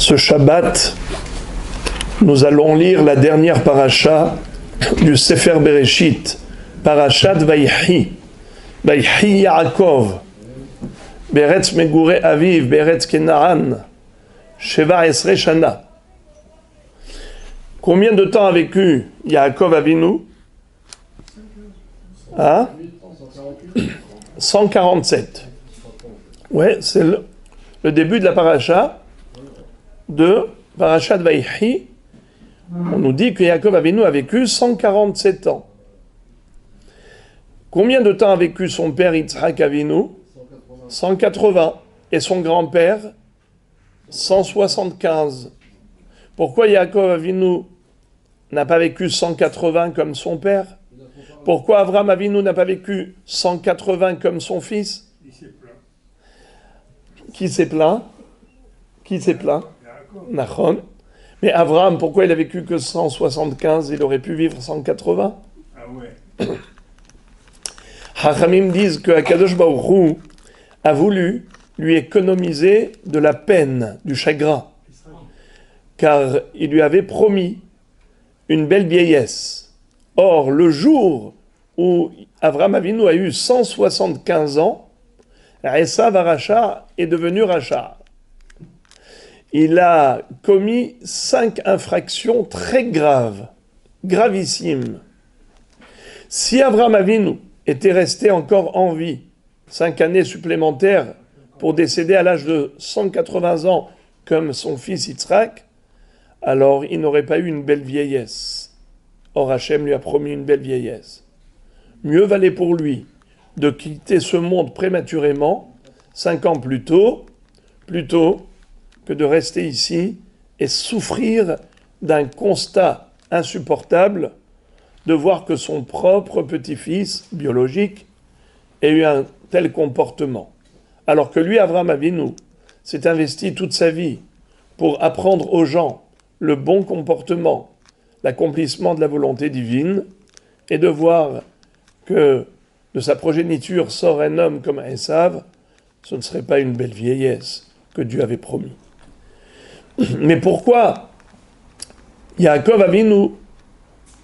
Ce Shabbat, nous allons lire la dernière paracha du Sefer Bereshit, parachat Vayhi. Vayhi Yaakov, Beretz Megure Aviv, Beretz Kenaan, Sheva Esre Shana. Combien de temps a vécu Yaakov Avinu? 147. Ouais, c'est le début de la paracha de parachat Vayhi. On nous dit que Yaakov Avinu a vécu 147 ans. Combien de temps a vécu son père Yitzhak Avinu? 180. Et son grand-père 175. Pourquoi Yaakov Avinu n'a pas vécu 180 comme son père? Pourquoi Avraham Avinu n'a pas vécu 180 comme son fils? Qui s'est plaint? Qui s'est plaint? Nachon. Mais Avraham, pourquoi il a vécu que 175? Il aurait pu vivre 180. Ah ouais. Hachamim disent que Akadosh Baruch Hu a voulu lui économiser de la peine, du chagrin, car il lui avait promis une belle vieillesse. Or, le jour où Avraham Avinu a eu 175 ans, Esav Racha est devenu Racha. Il a commis 5 infractions très graves, gravissimes. Si Avraham Avinu était resté encore en vie 5 années supplémentaires pour décéder à l'âge de 180 ans comme son fils Yitzhak, alors il n'aurait pas eu une belle vieillesse. Or Hachem lui a promis une belle vieillesse. Mieux valait pour lui de quitter ce monde prématurément 5 ans plus tôt que de rester ici et souffrir d'un constat insupportable de voir que son propre petit-fils biologique ait eu un tel comportement. Alors que lui, Avraham Avinu, s'est investi toute sa vie pour apprendre aux gens le bon comportement, l'accomplissement de la volonté divine, et de voir que de sa progéniture sort un homme comme Esav, ce ne serait pas une belle vieillesse que Dieu avait promis. Mais pourquoi Yaakov Avinu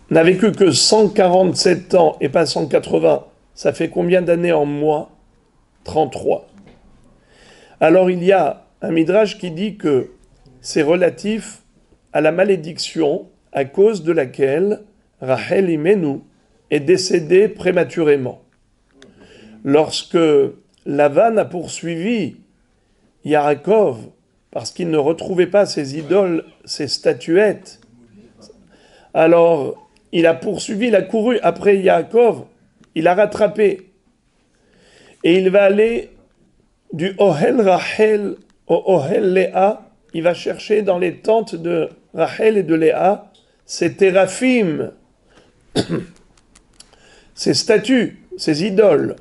n'a vécu que 147 ans et pas 180? Ça fait combien d'années en mois? 33. Alors il y a un midrash qui dit que c'est relatif à la malédiction à cause de laquelle Rachel Imenu est décédée prématurément. Lorsque Lavan a poursuivi Yaakov parce qu'il ne retrouvait pas ses idoles, ses statuettes, alors il a poursuivi, il a couru après Yaakov, il a rattrapé. Et il va aller du Ohel Rachel au Ohel Léa, il va chercher dans les tentes de Rachel et de Léa ces téraphim, ces statues, ces idoles.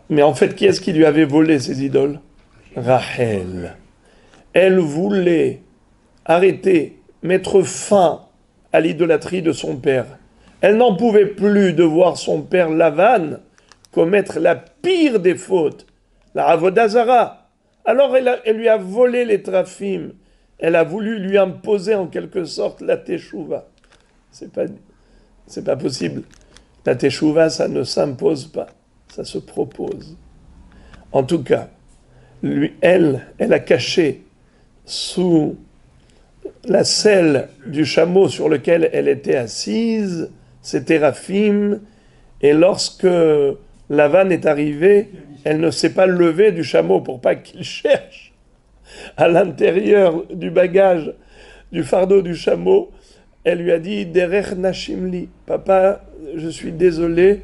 Mais en fait, qui est-ce qui lui avait volé ces idoles? Rachel. Elle voulait arrêter, mettre fin à l'idolâtrie de son père. Elle n'en pouvait plus de voir son père Lavan commettre la pire des fautes, la Avodah Zara. Alors elle lui a volé les téraphim. Elle a voulu lui imposer en quelque sorte la teshuva. C'est pas possible. La teshuva, ça ne s'impose pas, ça se propose. En tout cas, elle a caché sous la selle du chameau sur lequel elle était assise ses téraphim, et lorsque Lavan est arrivé, elle ne s'est pas levée du chameau pour pas qu'il cherche à l'intérieur du bagage, du fardeau du chameau. Elle lui a dit « Derech Nashimli » « Papa, je suis désolé,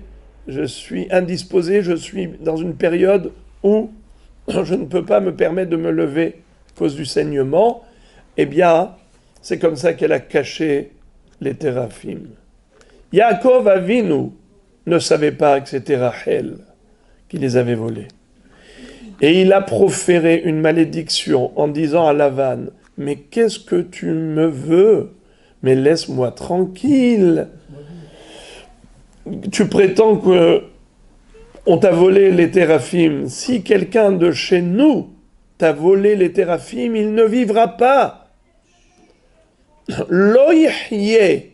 je suis indisposé, je suis dans une période où je ne peux pas me permettre de me lever à cause du saignement. » Eh bien, c'est comme ça qu'elle a caché les téraphim. Yaakov Avinu ne savait pas que c'était Rachel qui les avait volés. Et il a proféré une malédiction en disant à Lavan « Mais qu'est-ce que tu me veux? Mais laisse-moi tranquille. Tu prétends que on t'a volé les téraphim. Si quelqu'un de chez nous t'as volé les téraphim, il ne vivra pas. Lo yihye.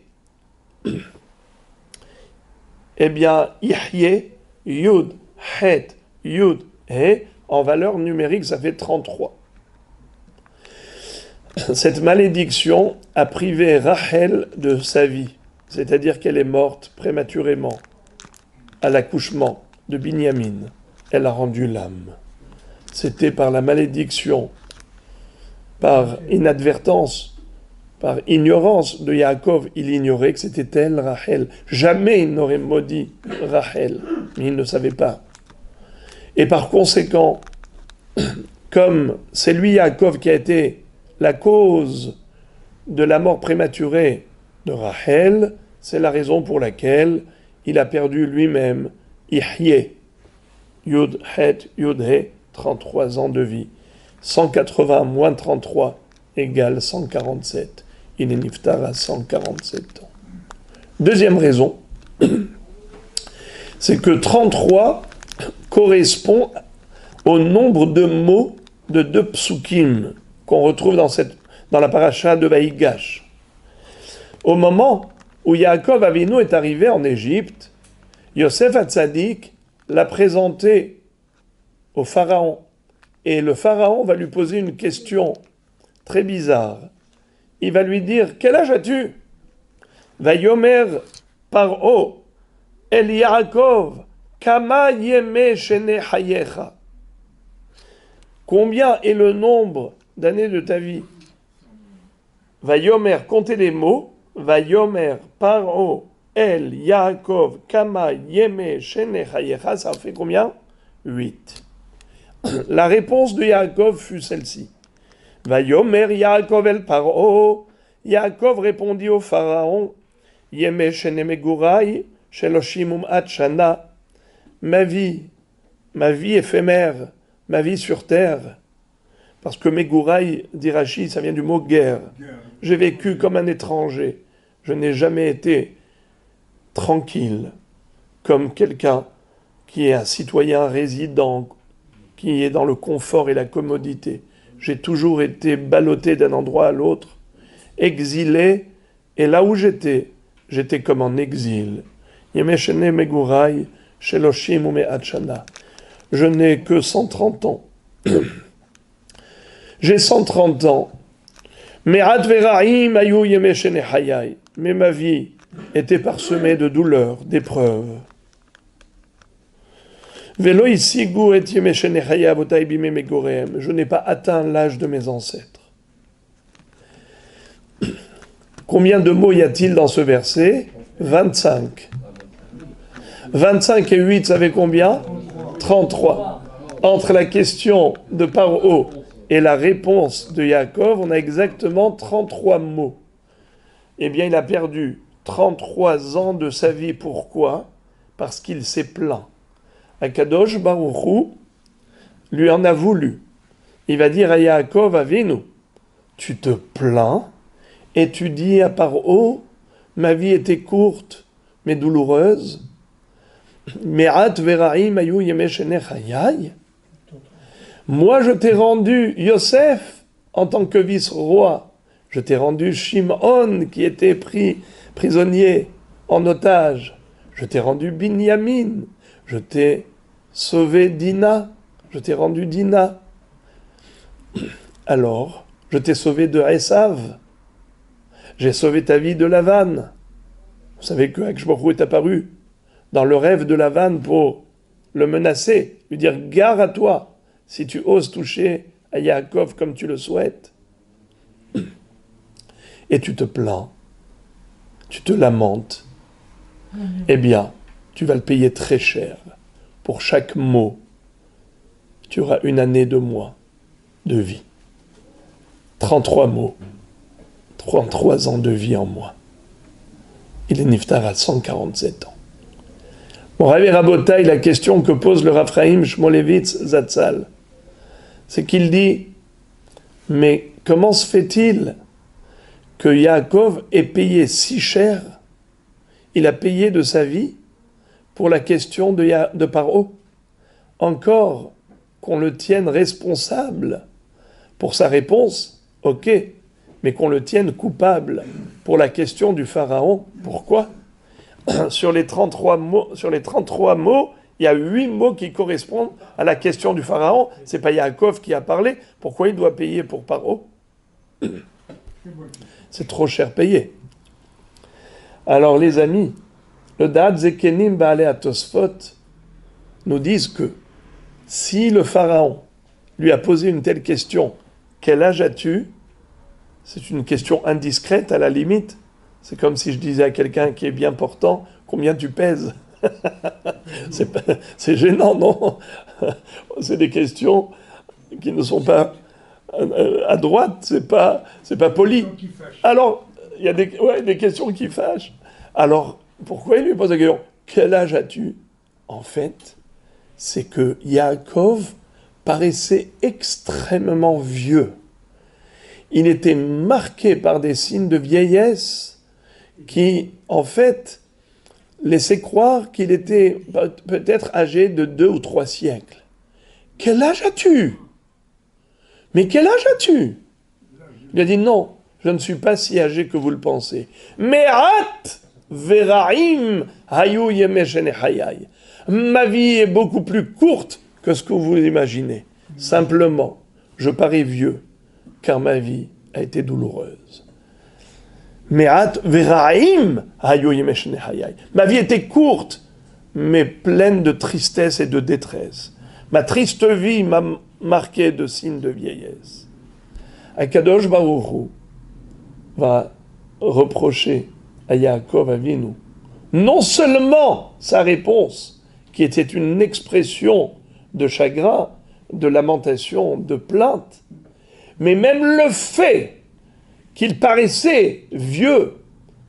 Eh bien, yihye, yud, het, yud, he, en valeur numérique, ça fait 33. Cette malédiction a privé Rachel de sa vie, c'est-à-dire qu'elle est morte prématurément à l'accouchement de Binyamin. Elle a rendu l'âme. C'était par la malédiction, par inadvertance, par ignorance de Yaakov. Il ignorait que c'était elle, Rachel. Jamais il n'aurait maudit Rachel, mais il ne savait pas. Et par conséquent, comme c'est lui, Yaakov, qui a été la cause de la mort prématurée de Rachel, c'est la raison pour laquelle il a perdu lui-même Yihye, Yud, Het, Yud, He, 33 ans de vie. 180 moins 33 égale 147. Il est niftar à 147 ans. Deuxième raison, c'est que 33 correspond au nombre de mots de 2 psukim qu'on retrouve dans la paracha de Vaïgash. Au moment où Yaakov Avinu est arrivé en Égypte, Yosef Hatzadik l'a présenté au pharaon. Et le pharaon va lui poser une question très bizarre. Il va lui dire, quel âge as-tu? Vayomer Paro El Yaakov Kama Yeme Shene Hayecha. Combien est le nombre d'années de ta vie? Vayomer, comptez les mots. Vayomer Paro El Yaakov Kama Yeme Shene Hayecha, ça fait combien? 8. La réponse de Yaakov fut celle-ci. Vayomer Yaakov el Paro. Yaakov répondit au pharaon, Yeme Shene Megurai Sheloshim Shana. Ma vie éphémère, ma vie sur terre. Parce que Megurai, dit Rashi, ça vient du mot guerre. J'ai vécu comme un étranger. Je n'ai jamais été tranquille, comme quelqu'un qui est un citoyen résident, qui est dans le confort et la commodité. J'ai toujours été ballotté d'un endroit à l'autre, exilé, et là où j'étais comme en exil. Yemeshene Megurai, Sheloshim Ume'at Shana. Je n'ai que 130 ans. J'ai 130 ans. Me'at Vera'im Ayu Yemeshene Hayai. Mais ma vie était parsemée de douleurs, d'épreuves. Velo isigu et Yemeshene Hayai Avotai Bime Megoreem. Je n'ai pas atteint l'âge de mes ancêtres. Combien de mots y a-t-il dans ce verset? 25. 25 et 8, ça fait combien? 33. Entre la question de Paro et la réponse de Yaakov, on a exactement 33 mots. Eh bien, il a perdu 33 ans de sa vie. Pourquoi? Parce qu'il s'est plaint. Akadosh Baruch Hu lui en a voulu. Il va dire à Yaakov Avinu, tu te plains et tu dis à Paro, ma vie était courte mais douloureuse. Me'at vera'im ayu yemeshene chayai. Moi, je t'ai rendu Yosef en tant que vice-roi. Je t'ai rendu Shimon qui était pris prisonnier en otage. Je t'ai rendu Binyamin. Je t'ai sauvé Dina. Je t'ai rendu Dina. Alors, je t'ai sauvé de Esav. J'ai sauvé ta vie de Lavan. Vous savez que Akshbaru est apparu dans le rêve de Lavan pour le menacer, lui dire « Gare à toi, si tu oses toucher à Yaakov comme tu le souhaites. » Et tu te plains, tu te lamentes. Eh bien, tu vas le payer très cher. Pour chaque mot, tu auras 1 année de moins de vie. 33 mots, 33 ans de vie en moins. Il est niftar à 147 ans. Bon, Rabbi Rabotai, la question que pose le Raphaïm Shmolevitz Zatzal, c'est qu'il dit, mais comment se fait-il que Yaakov ait payé si cher? Il a payé de sa vie pour la question de Paro. Encore qu'on le tienne responsable pour sa réponse, ok, mais qu'on le tienne coupable pour la question du pharaon. Pourquoi ? Sur les 33 mots, il y a 8 mots qui correspondent à la question du pharaon. C'est pas Yaakov qui a parlé. Pourquoi il doit payer pour Paro ? C'est trop cher payé. Alors les amis, le Da'at Zekenim Baalei HaTosfot nous disent que si le pharaon lui a posé une telle question, quel âge as-tu ? C'est une question indiscrète à la limite. C'est comme si je disais à quelqu'un qui est bien portant, combien tu pèses ? C'est gênant, non ? C'est des questions qui ne sont pas à droite, c'est pas poli. Alors, il y a des questions qui fâchent. Alors, pourquoi il lui pose la question ? Quel âge as-tu ? En fait, c'est que Yaakov paraissait extrêmement vieux. Il était marqué par des signes de vieillesse qui, en fait, laissaient croire qu'il était peut-être âgé de 2 ou 3 siècles. Quel âge as-tu ? Mais quel âge as-tu ? Il a dit non, je ne suis pas si âgé que vous le pensez. Me'at veraim hayu yemei hayai. Ma vie est beaucoup plus courte que ce que vous imaginez. Simplement, je parais vieux, car ma vie a été douloureuse. Me'at veraim hayu yemei hayai. Ma vie était courte, mais pleine de tristesse et de détresse. Ma triste vie m'a marqué de signes de vieillesse. Akadosh Baruch Hu va reprocher à Yaakov Avinu non seulement sa réponse, qui était une expression de chagrin, de lamentation, de plainte, mais même le fait qu'il paraissait vieux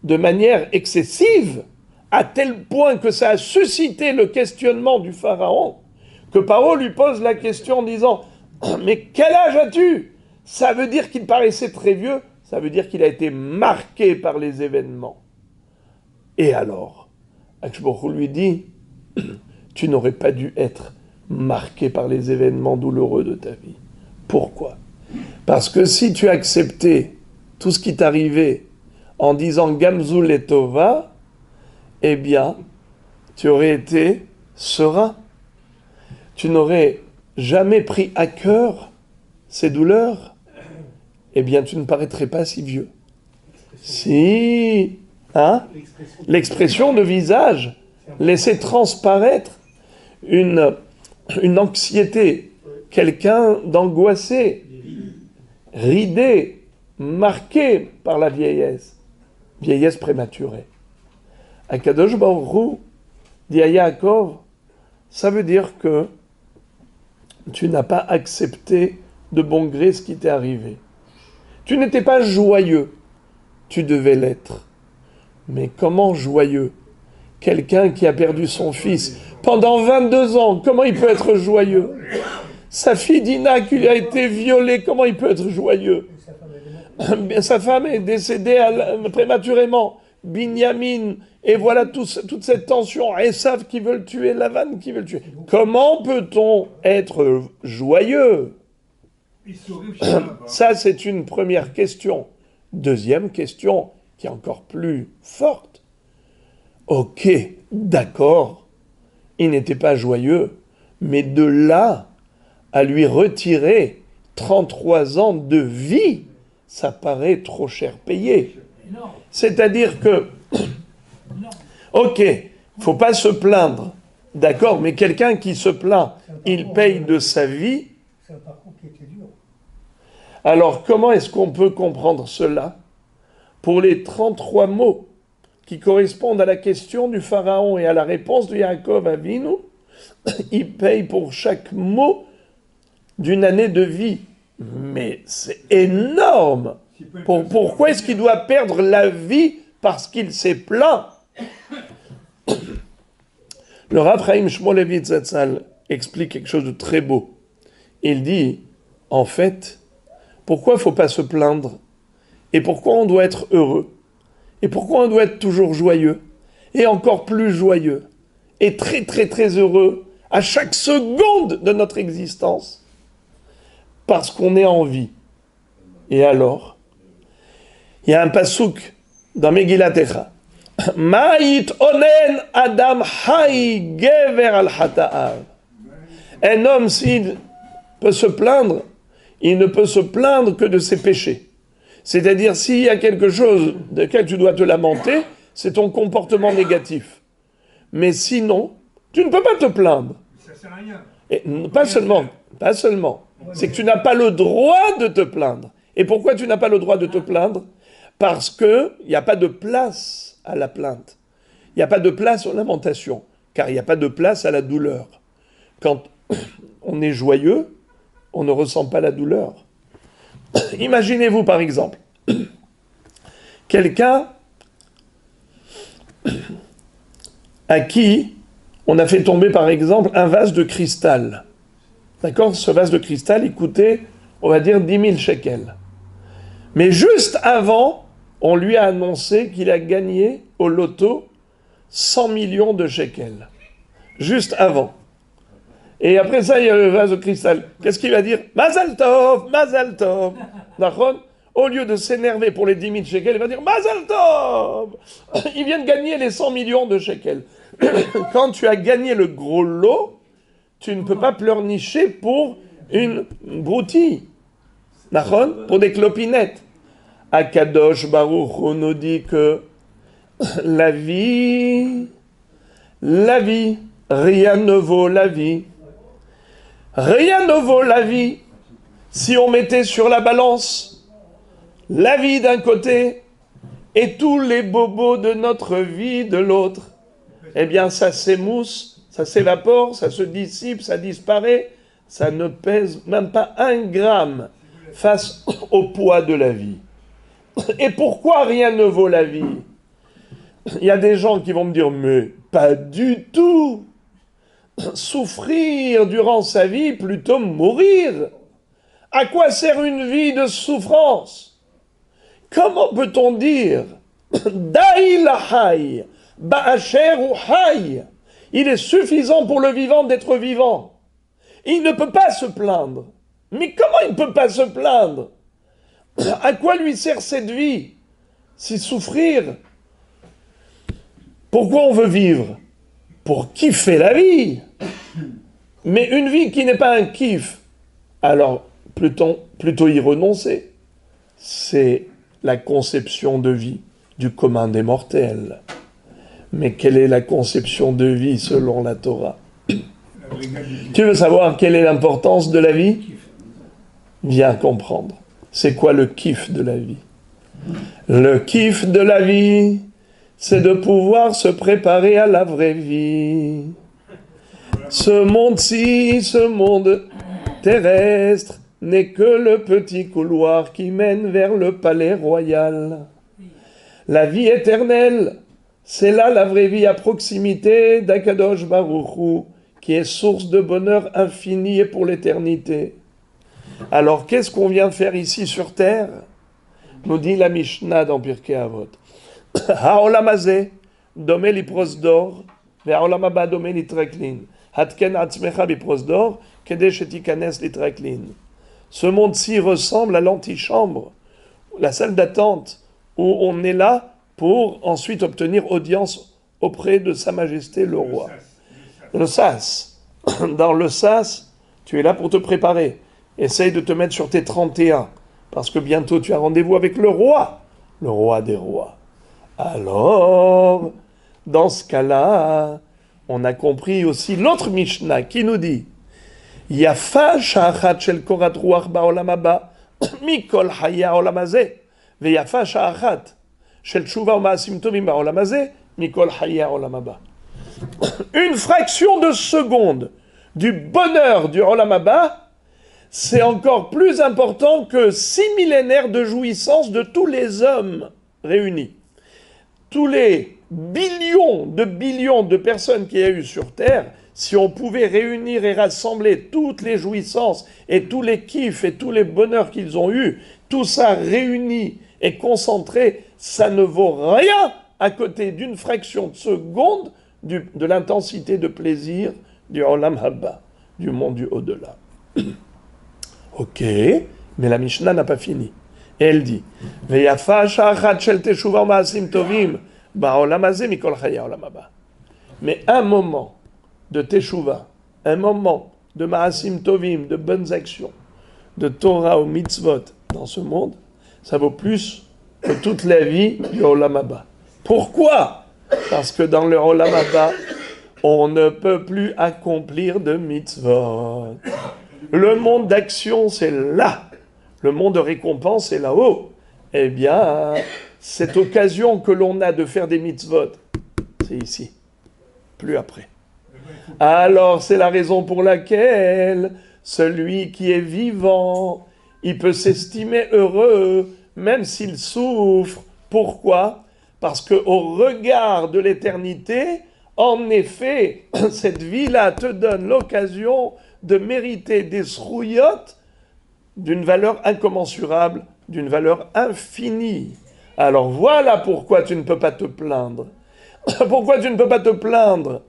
de manière excessive, à tel point que ça a suscité le questionnement du pharaon, que Paro lui pose la question en disant « Mais quel âge as-tu » Ça veut dire qu'il paraissait très vieux, ça veut dire qu'il a été marqué par les événements. Et alors, Akshbochou lui dit « Tu n'aurais pas dû être marqué par les événements douloureux de ta vie. » Pourquoi ? Parce que si tu acceptais tout ce qui t'arrivait en disant « Gamzul et Tova », eh bien, tu aurais été serein. Tu n'aurais jamais pris à cœur ces douleurs, eh bien, tu ne paraîtrais pas si vieux. Si, l'expression de visage laissait transparaître une anxiété, quelqu'un d'angoissé, ridé, marqué par la vieillesse prématurée. Akadosh Baruch Hu dit à Yaakov, ça veut dire que tu n'as pas accepté de bon gré ce qui t'est arrivé. Tu n'étais pas joyeux, tu devais l'être. Mais comment joyeux ? Quelqu'un qui a perdu son fils pendant 22 ans, comment il peut être joyeux ? Sa fille Dina qui lui a été violée, comment il peut être joyeux ? Sa femme est décédée prématurément. Binyamin, et voilà toute cette tension, Esav qui veut le tuer, Lavan qui veut le tuer. Comment peut-on être joyeux ? Ça, c'est une première question. Deuxième question, qui est encore plus forte. Ok, d'accord, il n'était pas joyeux, mais de là à lui retirer 33 ans de vie, ça paraît trop cher payé. C'est-à-dire que, ok, faut pas se plaindre, d'accord, mais quelqu'un qui se plaint, il paye de sa vie. C'est un parcours qui était dur. Alors, comment est-ce qu'on peut comprendre cela ? Pour les 33 mots qui correspondent à la question du pharaon et à la réponse de Yaakov Avinu, il paye pour chaque mot d'une année de vie. Mais c'est énorme. Pourquoi est-ce qu'il doit perdre la vie parce qu'il s'est plaint ? Le Rav Chaim Shmulevitz Zatzal explique quelque chose de très beau. Il dit, en fait, pourquoi il ne faut pas se plaindre ? Et pourquoi on doit être heureux ? Et pourquoi on doit être toujours joyeux ? Et encore plus joyeux ? Et très très très heureux à chaque seconde de notre existence ? Parce qu'on est en vie. Et alors, il y a un pasouk dans Megillat Echa. Ma'it onen adam hay gever al hata'av. Un homme, s'il peut se plaindre, il ne peut se plaindre que de ses péchés. C'est-à-dire, s'il y a quelque chose de lequel tu dois te lamenter, c'est ton comportement négatif. Mais sinon, tu ne peux pas te plaindre. Ça sert à rien. Et pas seulement. C'est que tu n'as pas le droit de te plaindre. Et pourquoi tu n'as pas le droit de te plaindre ? Parce qu'il n'y a pas de place à la plainte. Il n'y a pas de place aux lamentations. Car il n'y a pas de place à la douleur. Quand on est joyeux, on ne ressent pas la douleur. Imaginez-vous par exemple, quelqu'un à qui on a fait tomber par exemple un vase de cristal. D'accord ? Ce vase de cristal, il coûtait, on va dire, 10 000 shekels. Mais juste avant, on lui a annoncé qu'il a gagné au loto 100 millions de shekels. Juste avant. Et après ça, il y a le vase de cristal. Qu'est-ce qu'il va dire ? Mazal Tov, Mazal Tov. D'accord ? Au lieu de s'énerver pour les 10 000 shekels, il va dire Mazal Tov. Il vient de gagner les 100 millions de shekels. Quand tu as gagné le gros lot, tu ne peux pas pleurnicher pour une broutille. D'accord ? Pour des clopinettes. Akadosh Baruch Hu nous dit que la vie, rien ne vaut la vie. Rien ne vaut la vie si on mettait sur la balance la vie d'un côté et tous les bobos de notre vie de l'autre. Eh bien, ça s'émousse, ça s'évapore, ça se dissipe, ça disparaît, ça ne pèse même pas 1 gramme face au poids de la vie. Et pourquoi rien ne vaut la vie ? Il y a des gens qui vont me dire, mais pas du tout. Souffrir durant sa vie, plutôt mourir. À quoi sert une vie de souffrance ? Comment peut-on dire Daï lahai, ba'asher ou haï. Il est suffisant pour le vivant d'être vivant. Il ne peut pas se plaindre. Mais comment il ne peut pas se plaindre ? À quoi lui sert cette vie ? Si souffrir. Pourquoi on veut vivre ? Pour kiffer la vie. Mais une vie qui n'est pas un kiff, alors plutôt y renoncer. C'est la conception de vie du commun des mortels. Mais quelle est la conception de vie selon la Torah ? Tu veux savoir quelle est l'importance de la vie ? Viens comprendre. C'est quoi le kiff de la vie ? Le kiff de la vie, c'est de pouvoir se préparer à la vraie vie. Ce monde-ci, ce monde terrestre, n'est que le petit couloir qui mène vers le palais royal. La vie éternelle, c'est là la vraie vie à proximité d'Akadosh Baruch Hu, qui est source de bonheur infini et pour l'éternité. Alors, qu'est-ce qu'on vient faire ici sur terre ? Nous dit la Mishnah dans Pirkei Avot. Ha'olam hazeh dome li prosdor, ve'ha'olam haba dome li treklin. Hatken atzmecha bi prosdor, kedei shetikanes li treklin. Ce monde-ci ressemble à l'antichambre, la salle d'attente, où on est là pour ensuite obtenir audience auprès de Sa Majesté le roi. Le sas. Dans le sas, tu es là pour te préparer. Essaye de te mettre sur tes 31, parce que bientôt tu as rendez-vous avec le roi des rois. Alors, dans ce cas-là, on a compris aussi l'autre Mishnah qui nous dit Yafa sha'achat shel korat ruach ba'olam haba mikol haya olam hazeh ve'yafa sha'achat shel tshuva u'ma'asim tovim ba'olam hazeh mikol haya olam haba. Une fraction de seconde du bonheur du olam haba, c'est encore plus important que 6 millénaires de jouissance de tous les hommes réunis. Tous les billions de personnes qu'il y a eu sur Terre, si on pouvait réunir et rassembler toutes les jouissances et tous les kiffs et tous les bonheurs qu'ils ont eus, tout ça réuni et concentré, ça ne vaut rien à côté d'une fraction de seconde de l'intensité de plaisir du Olam Haba, du monde du au-delà. Ok, mais la Mishnah n'a pas fini. Et elle dit, Veyafa sha'achat shel teshuva ma'asim tovim ba'olam hazeh mikol chayei ha'olam haba. Mais un moment de teshuva, un moment de ma'asim tovim, de bonnes actions, de Torah ou mitzvot dans ce monde, ça vaut plus que toute la vie du olam haba. Pourquoi? Parce que dans le olam haba, on ne peut plus accomplir de mitzvot. Le monde d'action, c'est là. Le monde de récompense, c'est là-haut. Eh bien, cette occasion que l'on a de faire des mitzvot, c'est ici, plus après. Alors, c'est la raison pour laquelle celui qui est vivant, il peut s'estimer heureux, même s'il souffre. Pourquoi? Parce qu'au regard de l'éternité, en effet, cette vie-là te donne l'occasion de mériter des srouillottes d'une valeur incommensurable, d'une valeur infinie. Alors voilà pourquoi tu ne peux pas te plaindre. Pourquoi tu ne peux pas te plaindre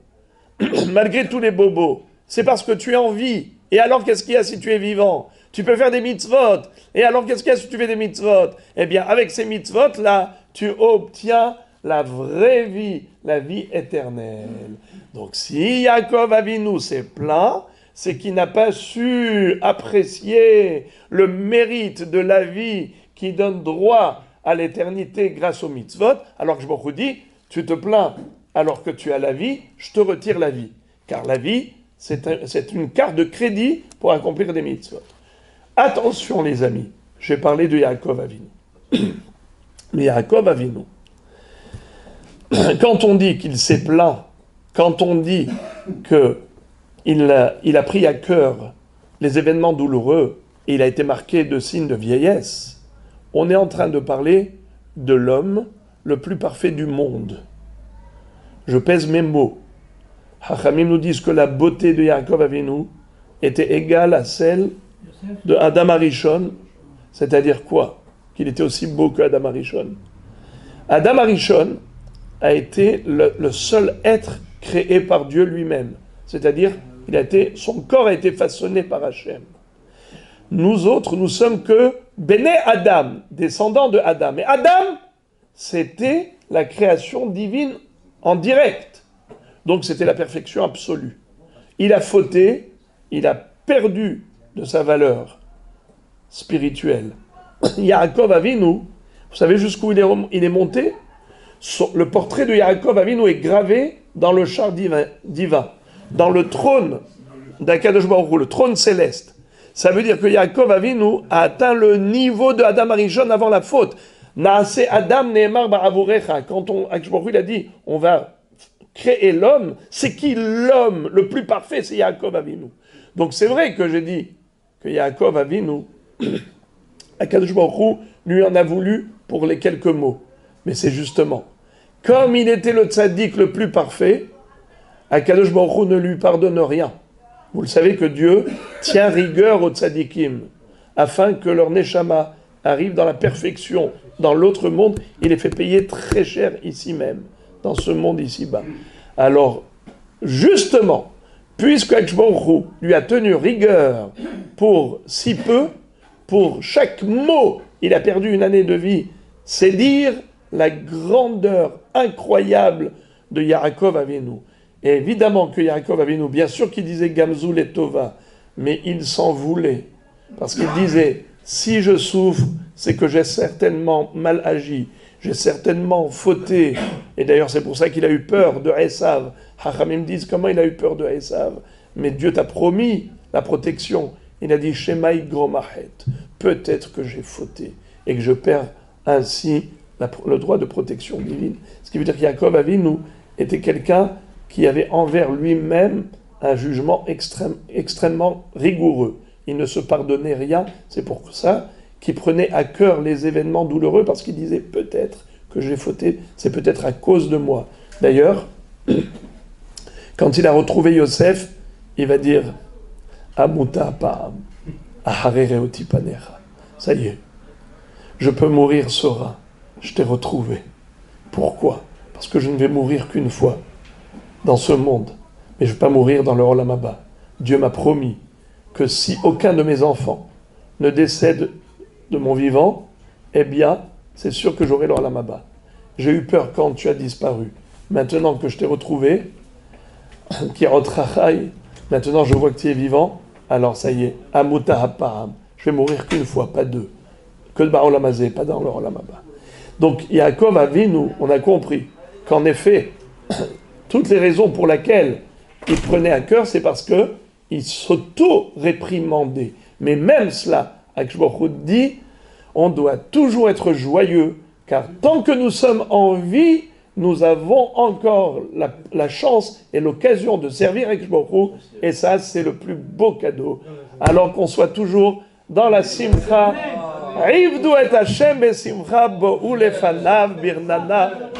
malgré tous les bobos? C'est parce que tu es en vie. Et alors qu'est-ce qu'il y a si tu es vivant? Tu peux faire des mitzvot. Et alors qu'est-ce qu'il y a si tu fais des mitzvot? Eh bien avec ces mitzvot-là, tu obtiens la vraie vie, la vie éternelle. Donc si Yaakov Avinu s'est plaint, c'est qu'il n'a pas su apprécier le mérite de la vie qui donne droit à l'éternité grâce aux mitzvot, alors que je me dis, tu te plains alors que tu as la vie, je te retire la vie. Car la vie, c'est une carte de crédit pour accomplir des mitzvot. Attention les amis, j'ai parlé de Yaakov Avinu. Mais Yaakov Avinu, quand on dit qu'il s'est plaint, quand on dit que il a pris à cœur les événements douloureux et il a été marqué de signes de vieillesse, on est en train de parler de l'homme le plus parfait du monde. Je pèse mes mots. Hachamim nous disent que la beauté de Yaakov Avinu était égale à celle de Adam Arishon, c'est-à-dire quoi? Qu'il était aussi beau que Adam Arishon. Adam Arishon a été le seul être créé par Dieu lui-même, c'est-à-dire son corps a été façonné par Hachem. Nous autres, nous sommes que Béné Adam, descendants de Adam. Et Adam, c'était la création divine en direct. Donc c'était la perfection absolue. Il a fauté, il a perdu de sa valeur spirituelle. Yaakov Avinu, vous savez jusqu'où il est monté? Le portrait de Yaakov Avinu est gravé dans le char divin. Dans le trône d'Akadosh Baruch Hu, le trône céleste. Ça veut dire que Yaakov Avinu a atteint le niveau de Adam Arishon avant la faute. Naase Adam ne'emar ba'avurecha. Quand Akadosh Baruch Hu il a dit, on va créer l'homme, c'est qui l'homme le plus parfait? C'est Yaakov Avinu. Donc c'est vrai que j'ai dit que Yaakov Avinu, Akadosh Baruch Hu lui en a voulu pour les quelques mots. Mais c'est justement, comme il était le tzaddik le plus parfait, Akadosh Baruch Hu ne lui pardonne rien. Vous le savez que Dieu tient rigueur aux tzaddikim, afin que leur neshama arrive dans la perfection. Dans l'autre monde, il les fait payer très cher ici même, dans ce monde ici-bas. Alors, justement, puisque Akadosh Baruch Hu lui a tenu rigueur pour si peu, pour chaque mot, il a perdu une année de vie, c'est dire la grandeur incroyable de Yaakov Avinu. Et évidemment que Yaakov Avinu, bien sûr qu'il disait Gamzul et Tova, mais il s'en voulait. Parce qu'il disait, si je souffre, c'est que j'ai certainement mal agi, j'ai certainement fauté. Et d'ailleurs, c'est pour ça qu'il a eu peur de Esav. Hachamim disent, comment il a eu peur de Esav? Mais Dieu t'a promis la protection. Il a dit, Shemaï Gromahet, peut-être que j'ai fauté, et que je perds ainsi le droit de protection divine. Ce qui veut dire qu'Yaakov Avinu était quelqu'un qui avait envers lui-même un jugement extrêmement rigoureux. Il ne se pardonnait rien, c'est pour ça qu'il prenait à cœur les événements douloureux, parce qu'il disait peut-être que j'ai fauté, c'est peut-être à cause de moi. D'ailleurs, quand il a retrouvé Yosef, il va dire Amuta Pa'am, Aharereoti Panecha. Ça y est, je peux mourir serein, je t'ai retrouvé. Pourquoi? Parce que je ne vais mourir qu'une fois dans ce monde, mais je ne vais pas mourir dans le Olam Haba. Dieu m'a promis que si aucun de mes enfants ne décède de mon vivant, eh bien, c'est sûr que j'aurai l'Olam Haba. J'ai eu peur quand tu as disparu. Maintenant que je t'ai retrouvé, maintenant je vois que tu es vivant, alors ça y est, Amuta Hapam, je vais mourir qu'une fois, pas deux. Que de Ba'olam Hazé, pas dans l'Olam Haba. Donc Yaakov Avinu, on a compris qu'en effet, toutes les raisons pour lesquelles il prenait à cœur, c'est parce que il s'auto-réprimandait. Mais même cela, Akadosh Baruch Hu dit, on doit toujours être joyeux, car tant que nous sommes en vie, nous avons encore la chance et l'occasion de servir Akadosh Baruch Hu, et ça, c'est le plus beau cadeau. Alors qu'on soit toujours dans la simcha. Ivdu et Hashem besimcha bo'u lefanav birnana.